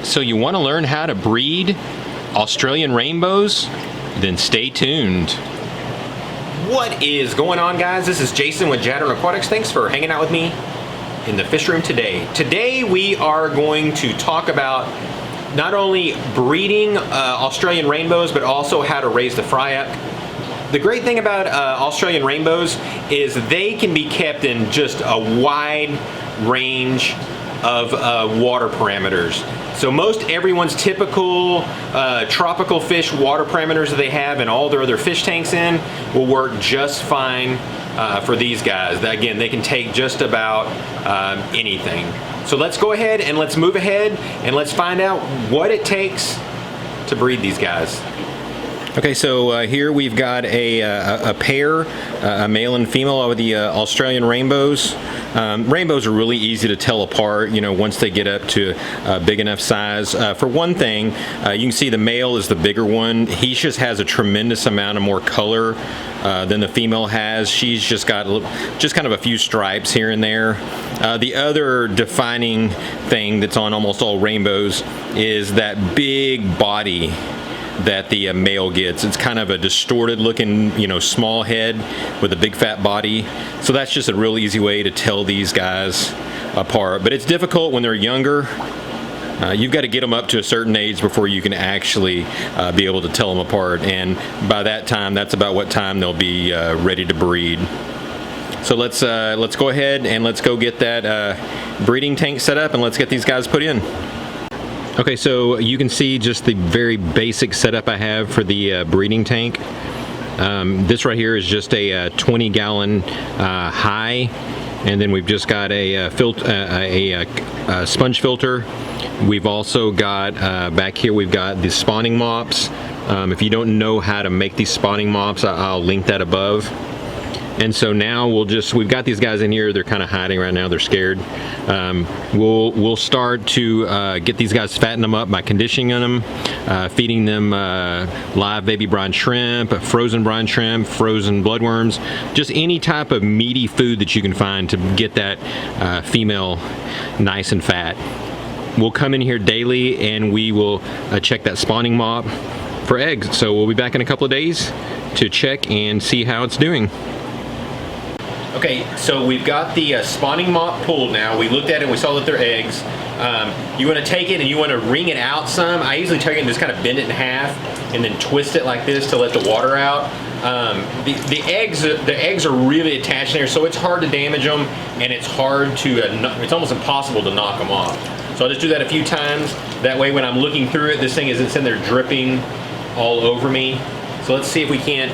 So you want to learn how to breed Australian rainbows? Then stay tuned. What is going on, guys? This is Jason with Jadren Aquatics. Thanks for hanging out with me in the fish room today. Today we are going to talk about not only breeding Australian rainbows, but also how to raise the fry up. The great thing about Australian rainbows is they can be kept in just a wide range of water parameters. So most everyone's typical tropical fish water parameters that they have in all their other fish tanks in will work just fine for these guys. Again, they can take just about anything. So let's go ahead and let's move ahead and let's find out what it takes to breed these guys. Okay, so here we've got a pair, a male and female of the Australian rainbows. Rainbows are really easy to tell apart, you know, once they get up to a big enough size. For one thing, you can see the male is the bigger one. He just has a tremendous amount of more color than the female has. She's just got just kind of a few stripes here and there. The other defining thing that's on almost all rainbows is that big body that the male gets. It's kind of a distorted looking, you know, small head with a big fat body. So that's just a real easy way to tell these guys apart. But it's difficult when they're younger. You've got to get them up to a certain age before you can actually be able to tell them apart. And by that time, that's about what time they'll be ready to breed. So let's go ahead and let's go get that breeding tank set up and let's get these guys put in. Okay, so you can see just the very basic setup I have for the breeding tank. This right here is just a 20-gallon high, and then we've just got a sponge filter. We've also got back here we've got the spawning mops. If you don't know how to make these spawning mops, I'll link that above. And so now we've got these guys in here. They're kind of hiding right now. They're scared. We'll start to get these guys, fatten them up by conditioning them, feeding them live baby brine shrimp, frozen brine shrimp, frozen bloodworms, just any type of meaty food that you can find to get that female nice and fat. We'll come in here daily and we will check that spawning mop for eggs. So we'll be back in a couple of days to check and see how it's doing. Okay, so we've got the spawning mop pulled now. We looked at it and we saw that they're eggs. You want to take it and you want to wring it out some. I usually take it and just kind of bend it in half and then twist it like this to let the water out. The eggs are really attached there, so it's hard to damage them and it's hard to, it's almost impossible to knock them off. So I'll just do that a few times. That way when I'm looking through it, this thing isn't sitting there dripping all over me. So let's see if we can't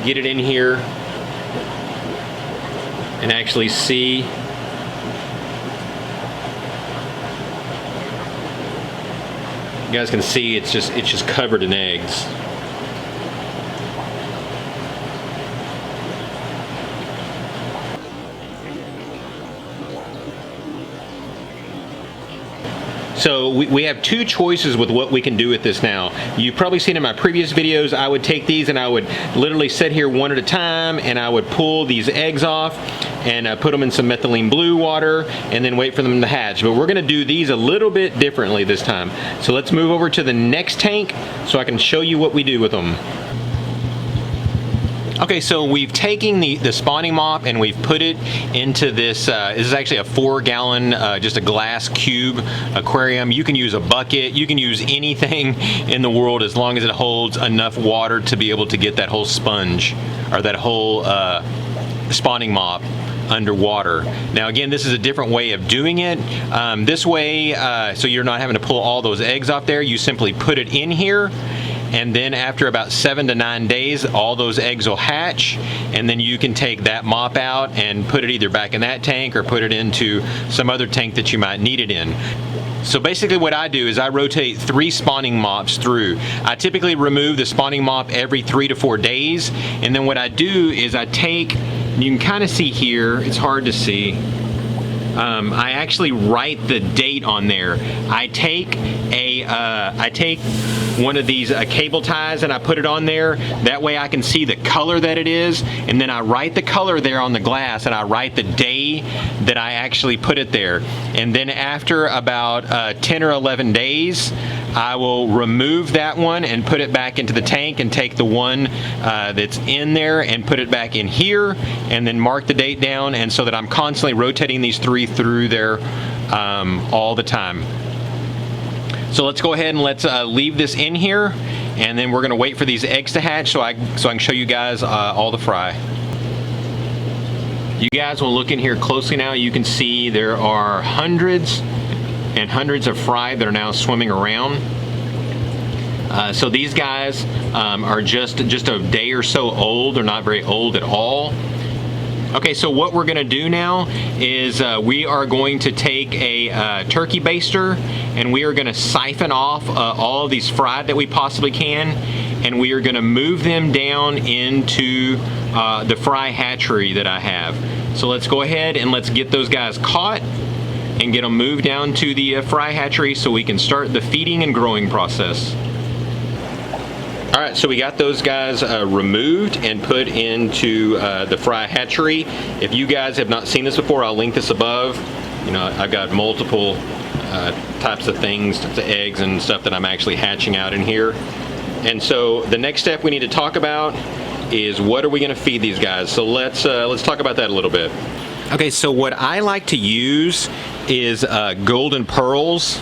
get it in here and actually see. You guys can see it's just covered in eggs. So we have two choices with what we can do with this now. You've probably seen in my previous videos, I would take these and I would literally sit here one at a time and I would pull these eggs off and put them in some methylene blue water and then wait for them to hatch. But we're gonna do these a little bit differently this time. So let's move over to the next tank so I can show you what we do with them. Okay, so we've taken the spawning mop and we've put it into this, this is actually a 4-gallon, just a glass cube aquarium. You can use a bucket, you can use anything in the world as long as it holds enough water to be able to get that whole sponge, or that whole spawning mop underwater. Now again, this is a different way of doing it. This way, so you're not having to pull all those eggs off there, you simply put it in here, and then after about 7 to 9 days, all those eggs will hatch, and then you can take that mop out and put it either back in that tank or put it into some other tank that you might need it in. So basically what I do is I rotate 3 spawning mops through. I typically remove the spawning mop every 3 to 4 days, and then what I do is I take, you can kind of see here, it's hard to see, I actually write the date on there. I take one of these cable ties and I put it on there. That way I can see the color that it is, and then I write the color there on the glass, and I write the day that I actually put it there. And then after about 10 or 11 days, I will remove that one and put it back into the tank, and take the one that's in there and put it back in here, and then mark the date down, and so that I'm constantly rotating these 3 through there all the time. So let's go ahead and let's leave this in here, and then we're going to wait for these eggs to hatch so I can show you guys all the fry. You guys will look in here closely now. You can see there are hundreds and hundreds of fry that are now swimming around. So these guys are just a day or so old. They're not very old at all. Okay, so what we're gonna do now is we are going to take a turkey baster, and we are gonna siphon off all of these fry that we possibly can, and we are gonna move them down into the fry hatchery that I have. So let's go ahead and let's get those guys caught and get them moved down to the fry hatchery so we can start the feeding and growing process. All right, so we got those guys removed and put into the fry hatchery. If you guys have not seen this before, I'll link this above. You know, I've got multiple types of things, types of eggs and stuff that I'm actually hatching out in here. And so the next step we need to talk about is what are we going to feed these guys. So let's talk about that a little bit. Okay, so what I like to use is golden pearls.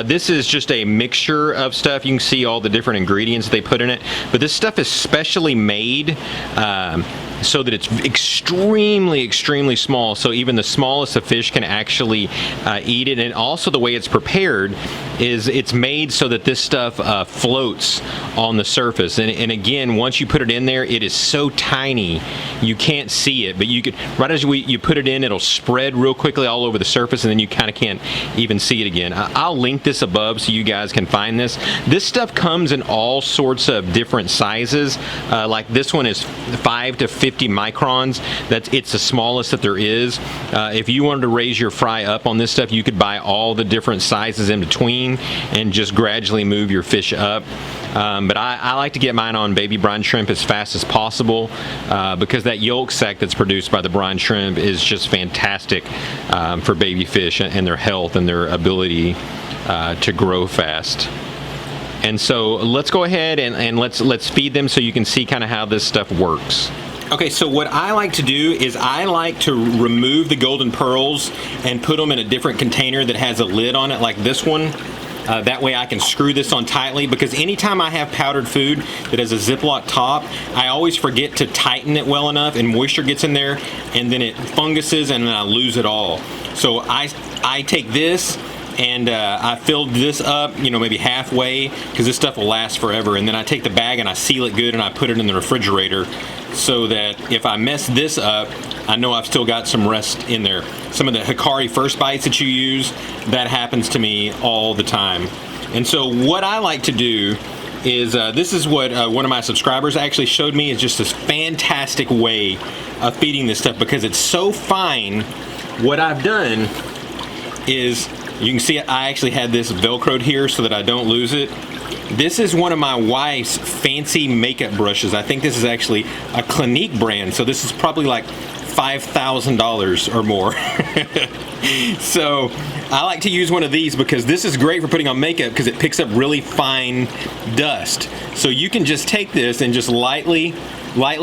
This is just a mixture of stuff. You can see all the different ingredients they put in it, but this stuff is specially made so that it's extremely small, so even the smallest of fish can actually eat it. And also the way it's prepared is it's made so that this stuff floats on the surface, and again, once you put it in there, it is so tiny you can't see it, but you could, right as you put it in, it'll spread real quickly all over the surface, and then you kind of can't even see it again. I'll link this above so you guys can find this. This stuff comes in all sorts of different sizes. Like this one is 5 to 50 microns. It's the smallest that there is. If you wanted to raise your fry up on this stuff, you could buy all the different sizes in between and just gradually move your fish up. But I like to get mine on baby brine shrimp as fast as possible because that yolk sac that's produced by the brine shrimp is just fantastic for baby fish and their health and their ability to grow fast. And so let's go ahead and let's feed them so you can see kind of how this stuff works. Okay, so what I like to do is I like to remove the golden pearls and put them in a different container that has a lid on it like this one. That way I can screw this on tightly, because anytime I have powdered food that has a Ziploc top, I always forget to tighten it well enough and moisture gets in there and then it funguses and then I lose it all. So I take this and I filled this up, you know, maybe halfway, because this stuff will last forever, and then I take the bag and I seal it good and I put it in the refrigerator so that if I mess this up, I know I've still got some rest in there. Some of the Hikari first bites that you use, that happens to me all the time. And so what I like to do is, this is what one of my subscribers actually showed me, is just this fantastic way of feeding this stuff because it's so fine. What I've done is, you can see I actually had this Velcroed here so that I don't lose it. This is one of my wife's fancy makeup brushes. I think this is actually a Clinique brand, so this is probably like $5,000 or more. So I like to use one of these because this is great for putting on makeup because it picks up really fine dust. So you can just take this and just lightly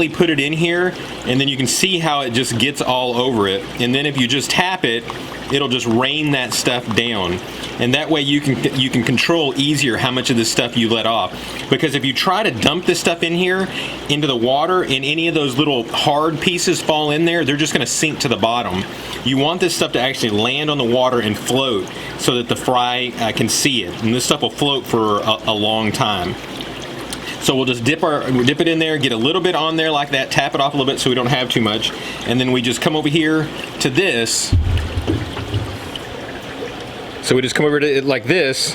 put it in here, and then you can see how it just gets all over it. And then if you just tap it, it'll just rain that stuff down, and that way you can control easier how much of this stuff you let off. Because if you try to dump this stuff in here into the water and any of those little hard pieces fall in there, they're just going to sink to the bottom. You want this stuff to actually land on the water and float so that the fry can see it, and this stuff will float for a long time. So we'll just dip it in there, get a little bit on there like that, tap it off a little bit so we don't have too much, and then we just come over here to this. So we just come over to it like this,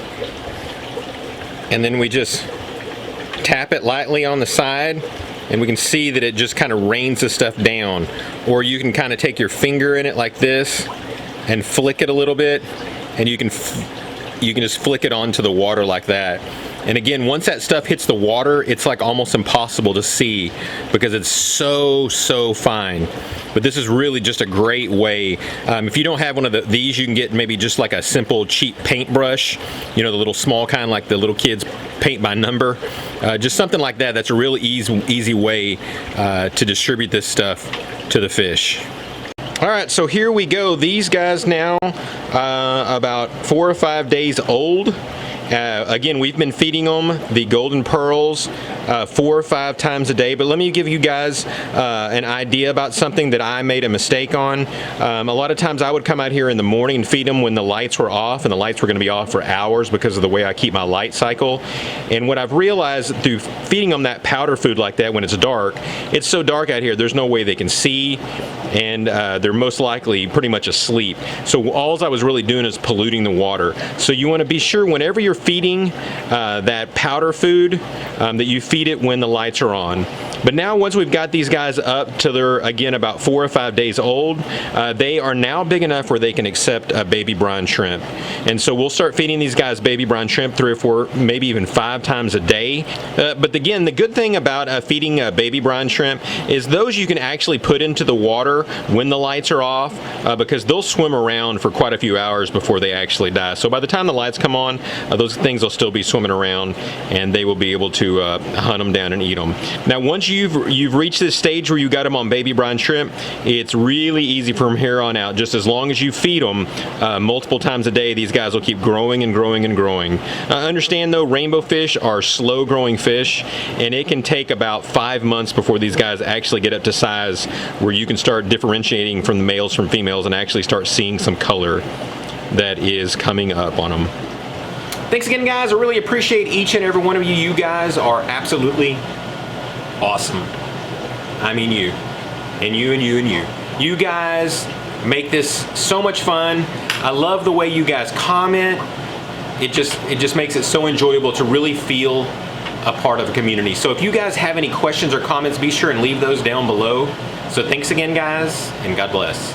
and then we just tap it lightly on the side, and we can see that it just kind of rains the stuff down. Or you can kind of take your finger in it like this and flick it a little bit, and you can just flick it onto the water like that. And again, once that stuff hits the water, it's like almost impossible to see because it's so fine. But this is really just a great way. If you don't have one of these, you can get maybe just like a simple cheap paintbrush, you know, the little small kind like the little kids paint by number. Just something like that. That's a really easy way to distribute this stuff to the fish. All right, so here we go. These guys now about 4 or 5 days old. Again, we've been feeding them the golden pearls 4 or 5 times a day, but let me give you guys an idea about something that I made a mistake on. A lot of times I would come out here in the morning and feed them when the lights were off, and the lights were going to be off for hours because of the way I keep my light cycle. And what I've realized through feeding them that powder food like that when it's dark, it's so dark out here, there's no way they can see, and they're most likely pretty much asleep. So all I was really doing is polluting the water. So you want to be sure whenever you're feeding that powder food that you feed it when the lights are on. But now once we've got these guys up to they're again about 4 or 5 days old, they are now big enough where they can accept a baby brine shrimp. And so we'll start feeding these guys baby brine shrimp 3 or 4, maybe even 5 times a day. But again, the good thing about feeding baby brine shrimp is those you can actually put into the water when the lights are off because they'll swim around for quite a few hours before they actually die. So by the time the lights come on, those things will still be swimming around, and they will be able to hunt them down and eat them. Now once you've reached this stage where you got them on baby brine shrimp, it's really easy from here on out. Just as long as you feed them multiple times a day, these guys will keep growing and growing and growing. Understand though, rainbow fish are slow growing fish, and it can take about 5 months before these guys actually get up to size where you can start differentiating from the males from females and actually start seeing some color that is coming up on them. Thanks again, guys. I really appreciate each and every one of you. You guys are absolutely awesome. I mean you. And you and you and you. You guys make this so much fun. I love the way you guys comment. It just makes it so enjoyable to really feel a part of a community. So if you guys have any questions or comments, be sure and leave those down below. So thanks again, guys, and God bless.